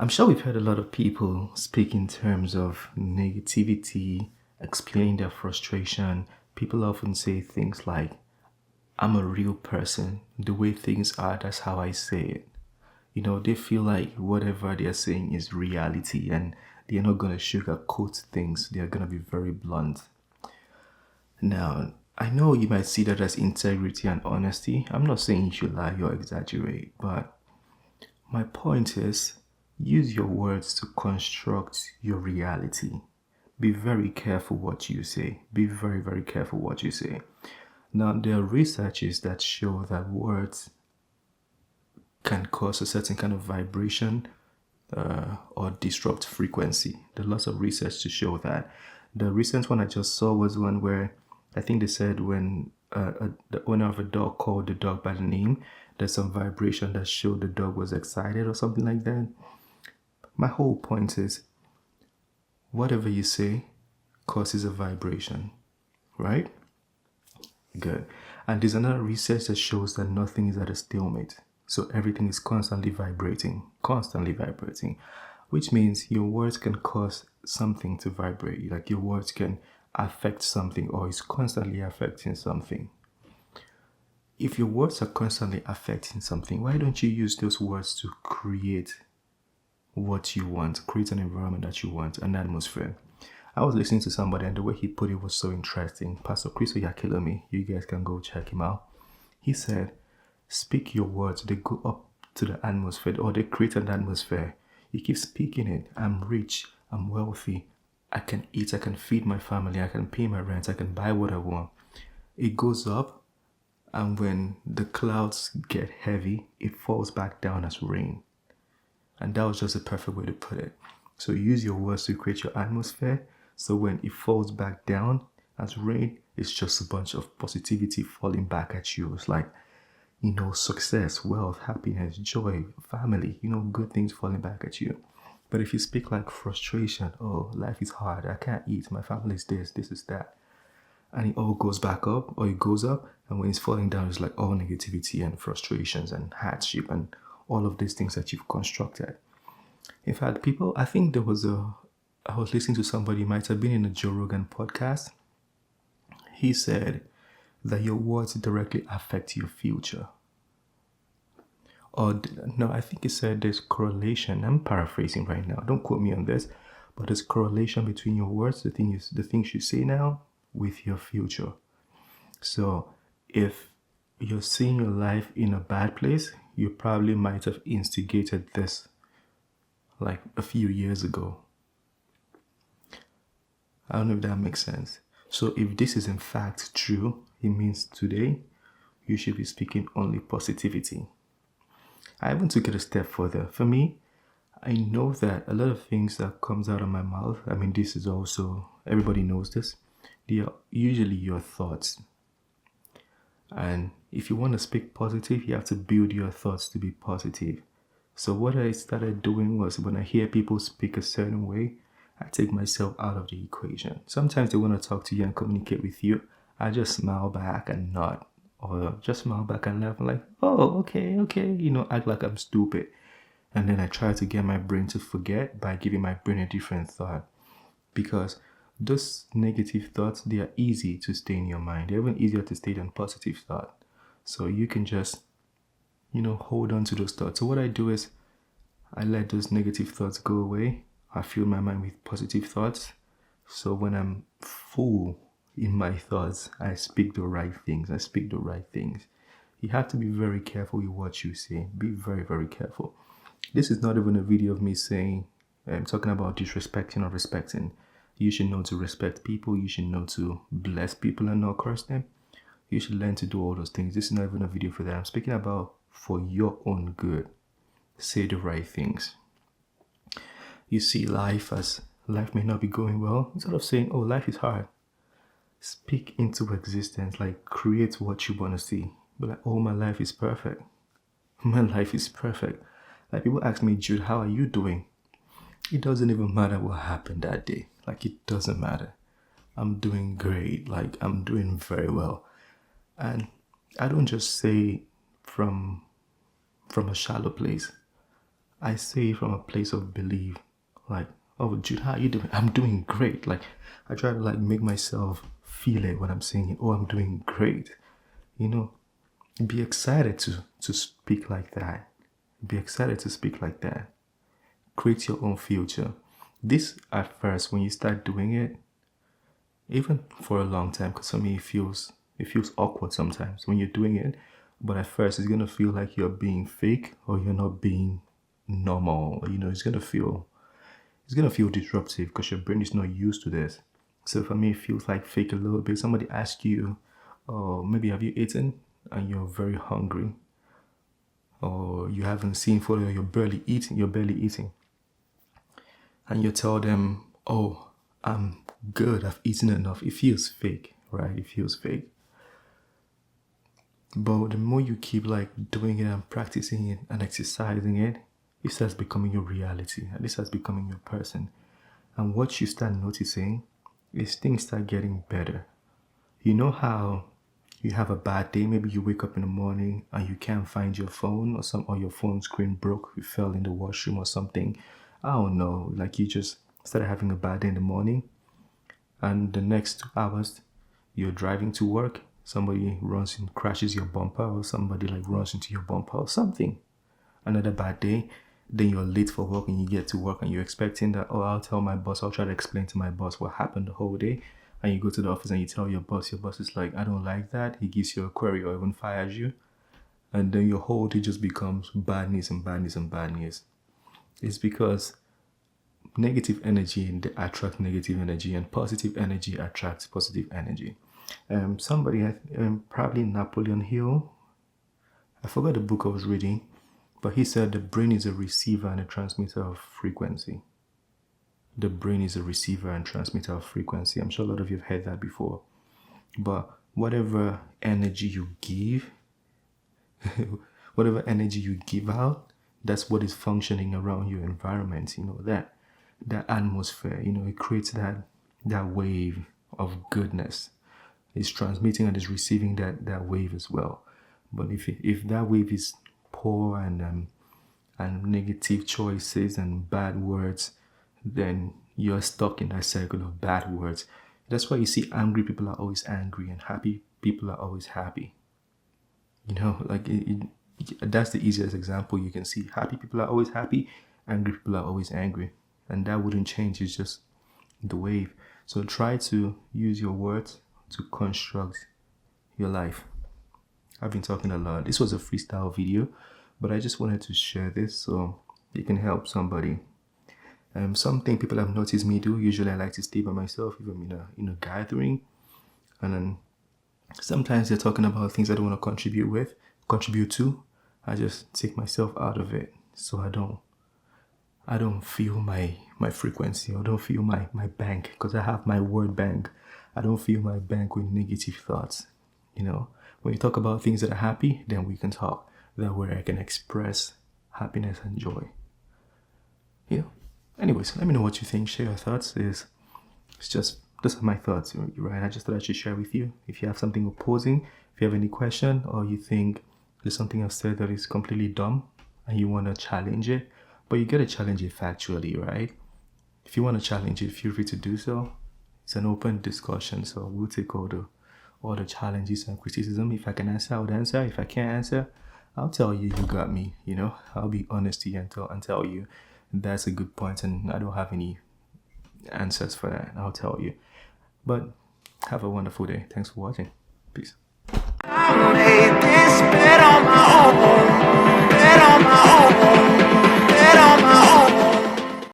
I'm sure we've heard a lot of people speak in terms of negativity, explaining their frustration. People often say things like, I'm a real person. The way things are, that's how I say it. They feel like whatever they're saying is reality and they're not going to sugarcoat things. They're going to be very blunt. Now, I know you might see that as integrity and honesty. I'm not saying you should lie or exaggerate, but my point is use your words to construct your reality. Be very careful what you say. Be very, very careful what you say. Now, there are researches that show that words can cause a certain kind of vibration or disrupt frequency. There's lots of research to show that. The recent one I just saw was one where I think they said when the owner of a dog called the dog by the name, there's some vibration that showed the dog was excited or something like that. My whole point is, whatever you say causes a vibration, right? Good. And there's another research that shows that nothing is at a stalemate. So everything is constantly vibrating, which means your words can cause something to vibrate. Like your words can affect something or is constantly affecting something. If your words are constantly affecting something, why don't you use those words to create what you want, create an environment that you want, an atmosphere? I was listening to somebody and the way he put it was so interesting. Pastor Chris Oyakhilome, you guys can go check him out. He said, speak your words, they go up to the atmosphere or they create an atmosphere. You keep speaking it. I'm rich, I'm wealthy, I can eat, I can feed my family, I can pay my rent, I can buy what I want. It goes up, and when the clouds get heavy, it falls back down as rain. And that was just a perfect way to put it. So use your words to create your atmosphere. So when it falls back down as rain, it's just a bunch of positivity falling back at you. It's like, success, wealth, happiness, joy, family, good things falling back at you. But if you speak like frustration, oh, life is hard, I can't eat, my family is this is that, and it all goes back up or it goes up, and when it's falling down, it's like all negativity and frustrations and hardship and all of these things that you've constructed. In fact, I think I was listening to somebody, might have been in a Joe Rogan podcast. He said that your words directly affect your future. Or no, I think he said there's correlation. I'm paraphrasing right now. Don't quote me on this, but there's correlation between your words, the things you say now, with your future. So if you're seeing your life in a bad place, you probably might have instigated this like a few years ago. I don't know if that makes sense. So if this is in fact true, it means today you should be speaking only positivity. I even took it a step further. For me, I know that a lot of things that comes out of my mouth, this is also, everybody knows this, they are usually your thoughts. And if you want to speak positive, you have to build your thoughts to be positive. So what I started doing was, when I hear people speak a certain way, I take myself out of the equation. Sometimes they want to talk to you and communicate with you. I just smile back and nod, or just smile back and laugh. I'm like, oh, okay, act like I'm stupid. And then I try to get my brain to forget by giving my brain a different thought. Because those negative thoughts, they are easy to stay in your mind. They're even easier to stay than positive thought. So you can just, hold on to those thoughts. So what I do is I let those negative thoughts go away. I fill my mind with positive thoughts. So when I'm full in my thoughts, I speak the right things. You have to be very careful with what you say. Be very, very careful. This is not even a video of me saying, I'm talking about disrespecting or respecting. You should know to respect people. You should know to bless people and not curse them. You should learn to do all those things. This is not even a video for that. I'm speaking about for your own good. Say the right things. You see life may not be going well. Instead of saying, oh, life is hard, speak into existence, like create what you want to see. But like, oh, my life is perfect. My life is perfect. Like people ask me, Jude, how are you doing? It doesn't even matter what happened that day. Like it doesn't matter. I'm doing great. Like I'm doing very well. And I don't just say from a shallow place. I say it from a place of belief. Like, oh, Jude, how you doing? I'm doing great. Like, I try to like make myself feel it when I'm saying it. Oh, I'm doing great. You know, be excited to speak like that. Be excited to speak like that. Create your own future. This at first, when you start doing it, even for a long time, because for me it feels awkward sometimes when you're doing it. But at first, it's gonna feel like you're being fake or you're not being normal. You know, it's gonna feel disruptive because your brain is not used to this. So for me, it feels like fake a little bit. Somebody asks you, oh, maybe have you eaten? And you're very hungry, or you haven't seen food, or you're barely eating, and you tell them, oh, I'm good, I've eaten enough. It feels fake, right? It feels fake. But the more you keep like doing it and practicing it and exercising it, it starts becoming your reality, and this starts becoming your person. And what you start noticing is things start getting better. You know how you have a bad day, maybe you wake up in the morning and you can't find your phone, or your phone screen broke, you fell in the washroom or something. I don't know, like you just started having a bad day in the morning, and the next 2 hours you're driving to work, somebody runs and crashes your bumper, or somebody like runs into your bumper or something. Another bad day, then you're late for work and you get to work and you're expecting that, oh, I'll tell my boss, I'll try to explain to my boss what happened the whole day. And you go to the office and you tell your boss is like, I don't like that. He gives you a query or even fires you. And then your whole day just becomes bad news and bad news and bad news. It's because negative energy attracts negative energy, and positive energy attracts positive energy. Somebody, probably Napoleon Hill, I forgot the book I was reading, but he said the brain is a receiver and a transmitter of frequency. The brain is a receiver and transmitter of frequency. I'm sure a lot of you have heard that before. But whatever energy you give, whatever energy you give out, that's what is functioning around your environment. You know, that atmosphere, you know, it creates that wave of goodness. It's transmitting and is receiving that wave as well. But if that wave is poor and negative choices and bad words, then you're stuck in that circle of bad words. That's why you see angry people are always angry and happy people are always happy. You know, like that's the easiest example you can see. Happy people are always happy, angry people are always angry. And that wouldn't change, it's just the wave. So try to use your words to construct your life. I've been talking a lot. This was a freestyle video, but I just wanted to share this so it can help somebody. Something people have noticed me do, usually I like to stay by myself if I'm in a gathering, and then sometimes they're talking about things I don't want to contribute to. I just take myself out of it, so I don't feel my frequency, or don't feel my bank, because I have my word bank. I don't feel my bank with negative thoughts. You know, when you talk about things that are happy, then we can talk. That way I can express happiness and joy. You know. Anyways, let me know what you think. Share your thoughts. It's just, those are my thoughts, right? I just thought I should share with you. If you have something opposing, if you have any question, or you think there's something I've said that is completely dumb and you want to challenge it, but you got to challenge it factually, right? If you want to challenge it, feel free to do so. It's an open discussion, so we'll take all the challenges and criticism. If I can answer, I would answer. If I can't answer, I'll tell you got me. You know, I'll be honest to you and tell you that's a good point, and I don't have any answers for that. I'll tell you. But have a wonderful day. Thanks for watching. Peace.